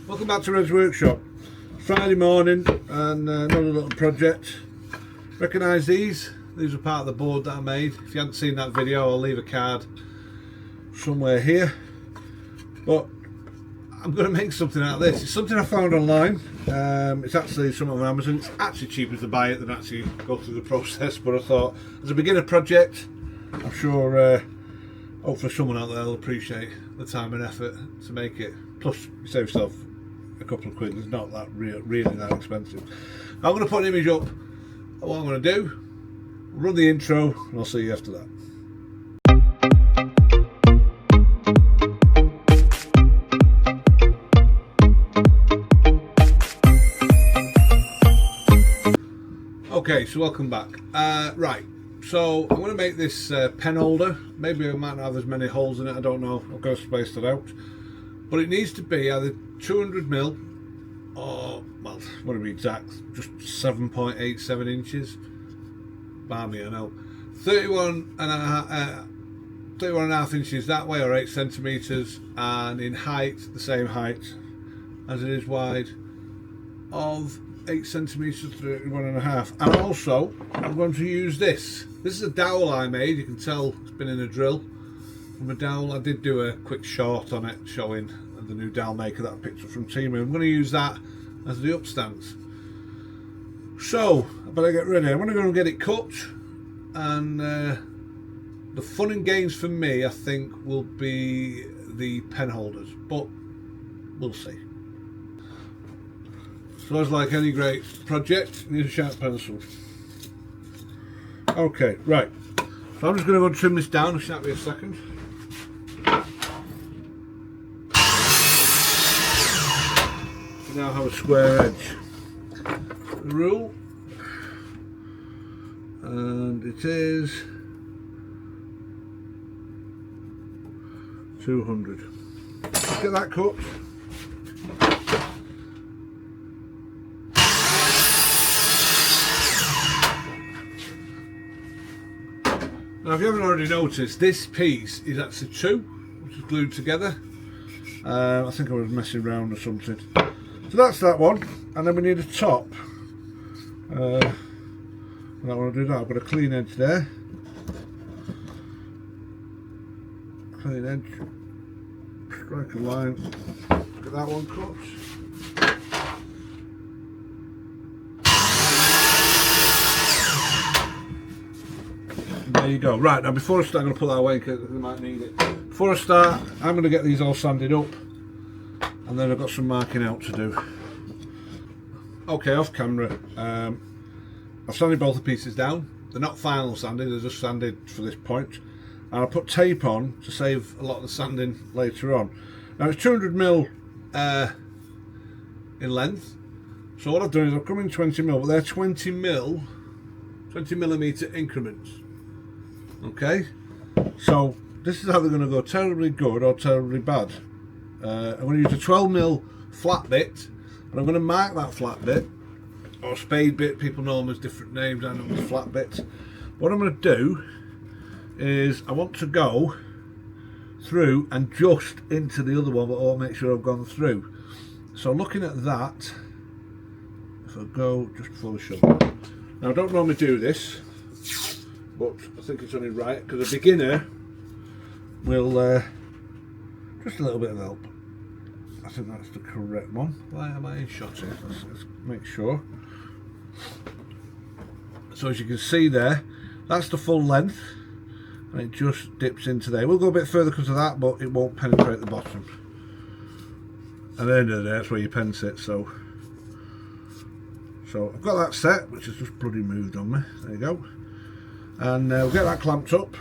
Welcome back to Red's Workshop. Friday morning and another little project. Recognise these? These are part of the board that I made. If you haven't seen that video, I'll leave a card somewhere here. But I'm going to make something out of this. It's something I found online. It's actually something on Amazon. It's actually cheaper to buy it than actually go through the process. But I thought, as a beginner project, I'm sure hopefully someone out there will appreciate the time and effort to make it. Plus, you save yourself a couple of quid. It's not that really that expensive. I'm going to put an image up of what I'm going to do, run the intro, and I'll see you after that. Okay, so welcome back. Right, so I'm going to make this pen holder. Maybe I might not have as many holes in it, I don't know. I've got to space that out. But it needs to be either 200mm or, well, what to be exact, just 7.87 inches. Barmy, I know. 31 and a half inches that way, or 8 centimeters, and in height, the same height as it is wide, of 8 centimeters, 31 and a half. And also, I'm going to use this. This is a dowel I made. You can tell it's been in a drill from a dowel. I did do a quick short on it showing the new dowel maker that I picked up from Timu. I'm going to use that as the upstands. So I better get ready. I'm going to go and get it cut, and the fun and games for me, I think, will be the pen holders, but we'll see. So as like any great project, you need a sharp pencil. Okay, right. So I'm just going to go and trim this down. It'll be a second. We now have a square edge. The rule, and it is 200. Let's get that cut. Now, if you haven't already noticed, this piece is actually two, which is glued together. I think I was messing around or something. So that's that one, and then we need a top. I don't want to do that. I've got a clean edge there. Clean edge. Strike a line. Get that one cut. There you go. Right, now before I start, I'm going to put that away because we might need it. Before I start, I'm going to get these all sanded up, and then I've got some marking out to do. Okay, off camera, I've sanded both the pieces down. They're not final sanded, they're just sanded for this point. And I put tape on to save a lot of the sanding later on. Now it's 200mm in length. So what I've done is I've come in 20mm, but they're 20mm increments. Okay, so this is how they're going to go terribly good or terribly bad. I'm going to use a 12mm flat bit, and I'm going to mark that flat bit, or spade bit, people know them as different names, I know them as flat bits. What I'm going to do is I want to go through and just into the other one, but I'll make sure I've gone through. So looking at that, if I go just before the shovel. Now I don't normally do this, but I think it's only right, because a beginner will just a little bit of help. I think that's the correct one. Why am I in shot here? Let's make sure. So as you can see there, that's the full length, and it just dips into there. We'll go a bit further because of that, but it won't penetrate the bottom. At the end of the day, that's where your pen sits. So I've got that set, which has just bloody moved on me. There you go. And we'll get that clamped up.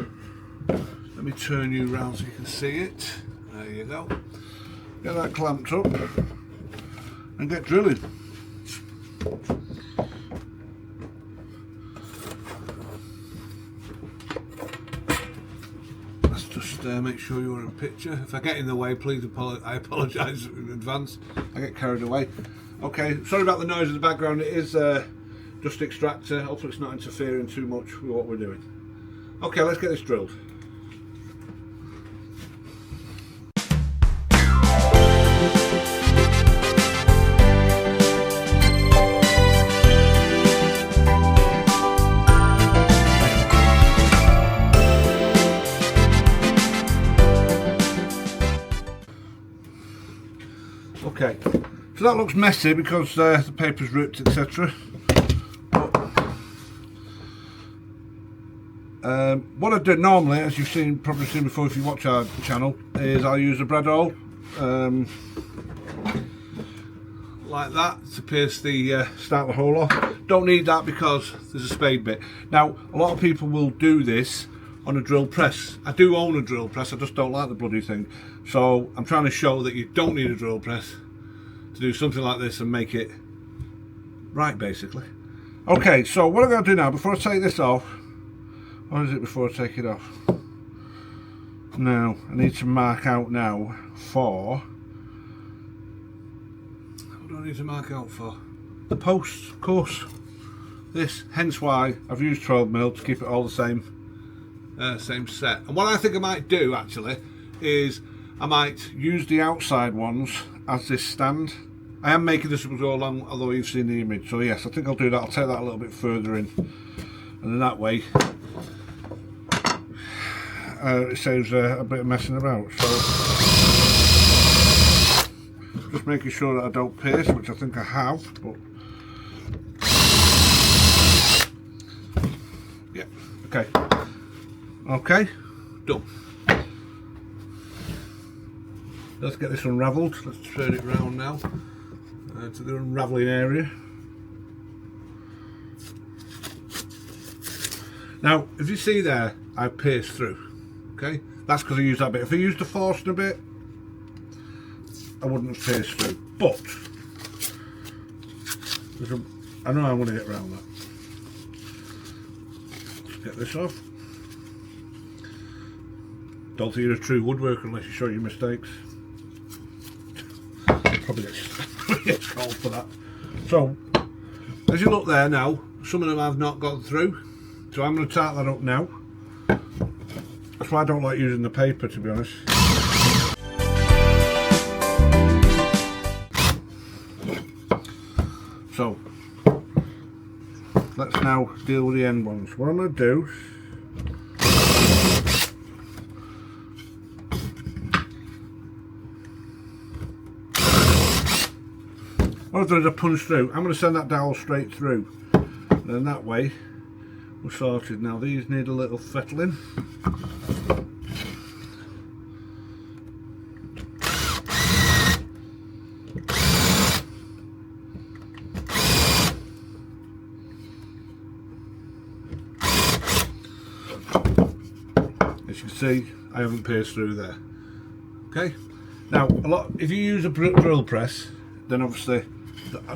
Let me turn you around so you can see it. There you go. Get that clamped up and get drilling. Let's just make sure you're in picture. If I get in the way, please I apologise in advance. I get carried away. Okay, sorry about the noise in the background. It is just extractor. Hopefully it's not interfering too much with what we're doing. Okay, let's get this drilled. Okay, so that looks messy because the paper's ripped, etc. What I do normally, as you've probably seen before if you watch our channel, is I'll use a bread hole like that to pierce the start the hole off. Don't need that because there's a spade bit. Now, a lot of people will do this on a drill press. I do own a drill press, I just don't like the bloody thing. So I'm trying to show that you don't need a drill press to do something like this and make it right, basically. Okay, so what I'm going to do now, before I take this off, what is it before I take it off? Now, I need to mark out now for... What do I need to mark out for? The posts, of course. This, hence why I've used 12mm to keep it all the same set. And what I think I might do actually is I might use the outside ones as this stand. I am making this up as well along, although you've seen the image, so yes, I think I'll do that. I'll take that a little bit further in, and then that way it saves a bit of messing about. So just making sure that I don't pierce, which I think I have, but yeah, okay, done. Let's get this unravelled. Let's turn it round now to the unravelling area. Now, if you see there, I've pierced through. Okay, that's because I used that bit. If I used the forcing a bit, I wouldn't have pierced through. But I know I'm going to get around that. Let's get this off. Don't think you're a true woodworker unless you show your mistakes. Probably gets called for that. So, as you look there now, some of them I've not gone through. So I'm going to tart that up now. That's why I don't like using the paper, to be honest. So, let's now deal with the end ones. What I'm going to do, what I've done is I punch through. I'm going to send that dowel straight through. And then that way, we're sorted. Now these need a little fettling. As you can see, I haven't pierced through there. Okay. Now, if you use a drill press, then obviously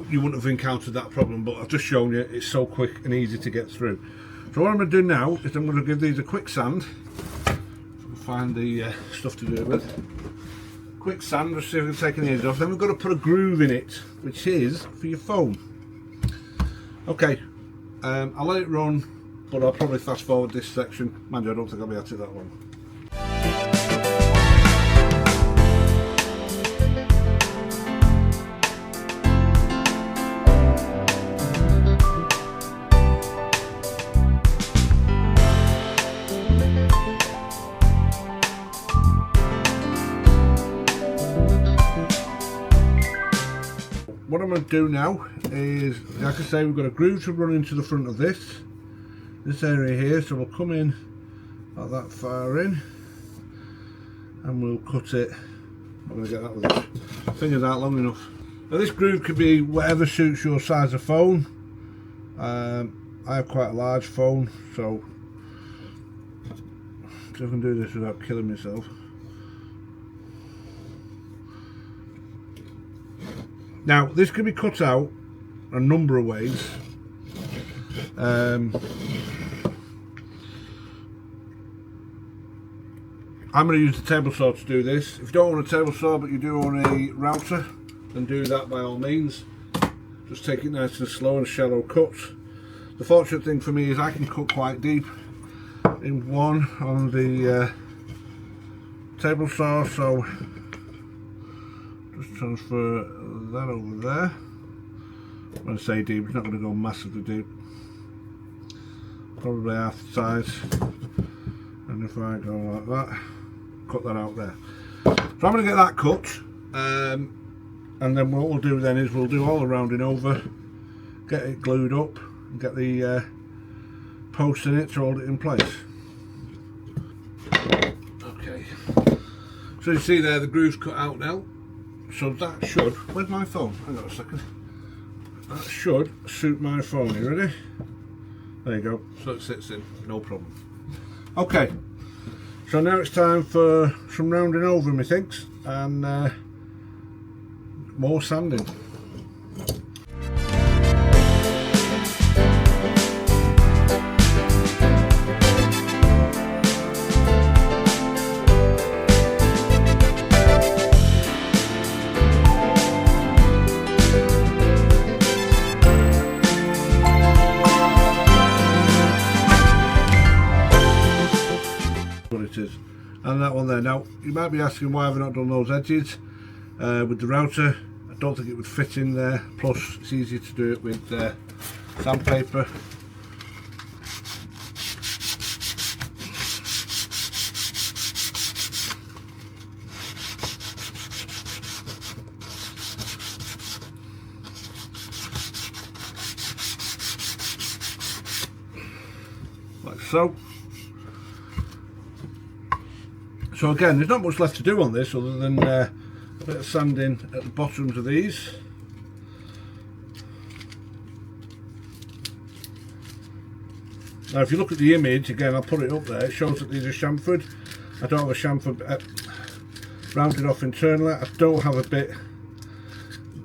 you wouldn't have encountered that problem, but I've just shown you it's so quick and easy to get through. So what I'm going to do now is I'm going to give these a quick sand. If I can find the stuff to do it with. Quick sand, just see if we can take any edges off. Then we've got to put a groove in it, which is for your foam. Okay, I'll let it run, but I'll probably fast forward this section. Mind you, I don't think I'll be at it that long. What I'm going to do now is, like I say, we've got a groove to run into the front of this area here, so we'll come in about that far in and we'll cut it. I'm going to get that with this. Fingers aren't long enough. Now this groove could be whatever suits your size of phone. I have quite a large phone, so I can do this without killing myself. Now, this can be cut out a number of ways. I'm going to use the table saw to do this. If you don't own a table saw but you do own a router, then do that by all means. Just take it nice and slow and shallow cuts. The fortunate thing for me is I can cut quite deep in one on the table saw, so just transfer that over there. When I say deep, it's not going to go massively deep. Probably half the size. And if I go like that, cut that out there. So I'm going to get that cut. and then what we'll do then is we'll do all the rounding over, get it glued up and get the posts in it to hold it in place. Okay, so you see there the groove's cut out now, so that should, where's my phone? Hang on a second. That should suit my phone. You ready? There you go, so it sits in, no problem. Okay, so now it's time for some rounding over, methinks, and more sanding. And that one there. Now you might be asking why have I not done those edges with the router. I don't think it would fit in there, plus it's easier to do it with sandpaper. Like so. So again, there's not much left to do on this other than a bit of sanding at the bottoms of these. Now if you look at the image, again I'll put it up there, it shows that these are chamfered. I don't have a chamfer rounded off internally. I don't have a bit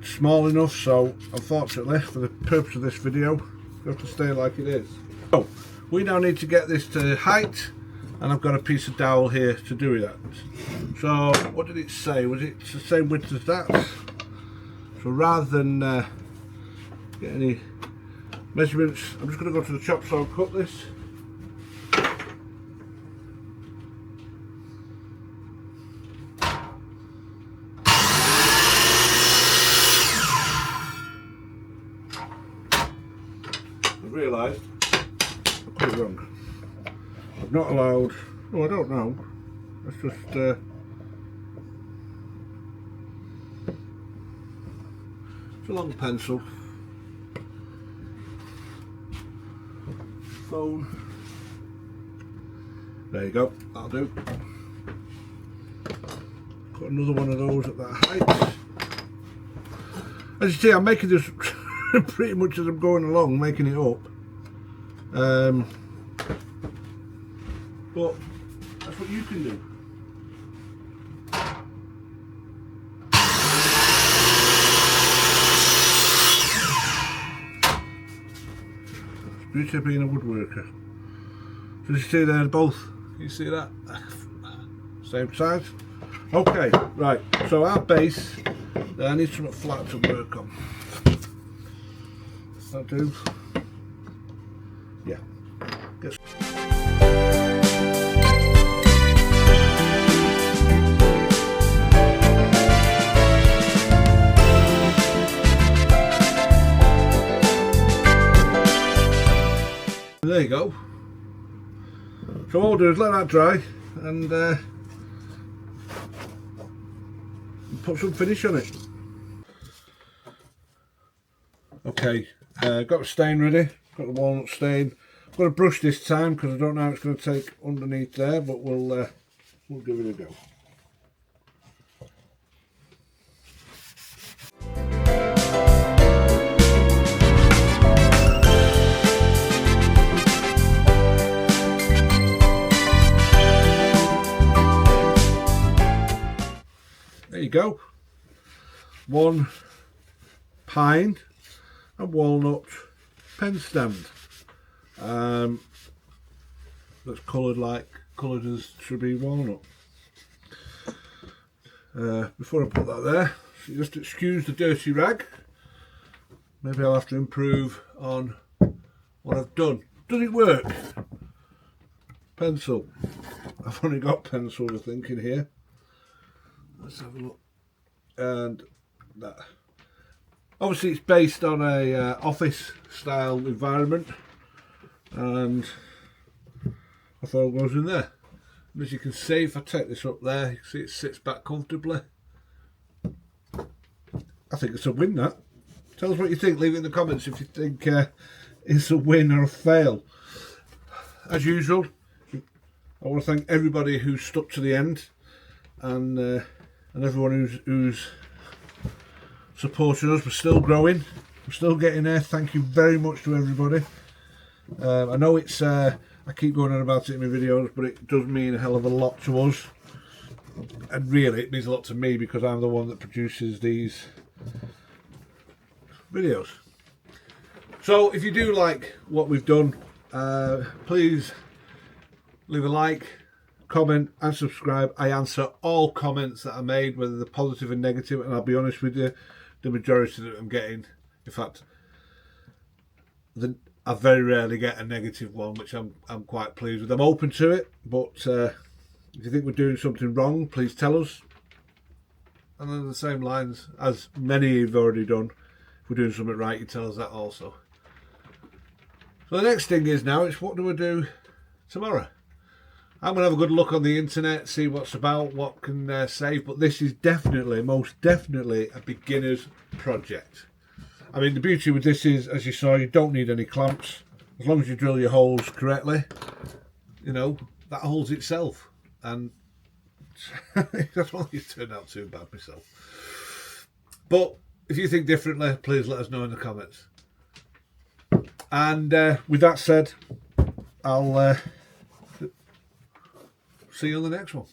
small enough, so unfortunately for the purpose of this video, we have to stay like it is. So we now need to get this to height, and I've got a piece of dowel here to do that. So what did it say? Was it the same width as that? So rather than get any measurements, I'm just going to go to the chop saw and cut this. I realised I put it wrong. I'm not allowed, oh I don't know, let's just it's a long pencil, phone, there you go, that'll do. Put another one of those at that height. As you see, I'm making this pretty much as I'm going along, making it up. But that's what you can do. It's beauty of being a woodworker. So you see there both, can you see that? Same size. Okay, right, so our base, I need something flat to work on. That'll do. Yeah. Get there you go. So all I'll do is let that dry and put some finish on it. Okay, got the stain ready, got the walnut stain. I'm going to brush this time because I don't know how it's going to take underneath there, but we'll give it a go. There you go. One pine and walnut pen stand. That's coloured as should be walnut. Before I put that there, so just excuse the dirty rag. Maybe I'll have to improve on what I've done. Does it work? Pencil. I've only got pencil, I think, in here. Let's have a look. And that. Obviously, it's based on a office style environment, and I thought it goes in there. And as you can see, if I take this up there, you can see it sits back comfortably. I think it's a win, that. Tell us what you think. Leave it in the comments if you think it's a win or a fail. As usual, I want to thank everybody who's stuck to the end, and everyone who's supporting us. We're still growing. We're still getting there. Thank you very much to everybody. I know it's I keep going on about it in my videos, but it does mean a hell of a lot to us, and really it means a lot to me because I'm the one that produces these videos. So if you do like what we've done, please leave a like, comment and subscribe. I answer all comments that are made, whether they're positive and negative, and I'll be honest with you, the majority that I'm getting, in fact, I very rarely get a negative one, which I'm quite pleased with. I'm open to it, but if you think we're doing something wrong, please tell us. And on the same lines, as many have already done, if we're doing something right, you tell us that also. So the next thing is now, it's what do we do tomorrow? I'm going to have a good look on the internet, see what's about, what can save, but this is definitely, most definitely a beginner's project. I mean, the beauty with this is, as you saw, you don't need any clamps. As long as you drill your holes correctly, you know, that holds itself. And that's why it turned out too bad myself. But if you think differently, please let us know in the comments. And with that said, I'll see you on the next one.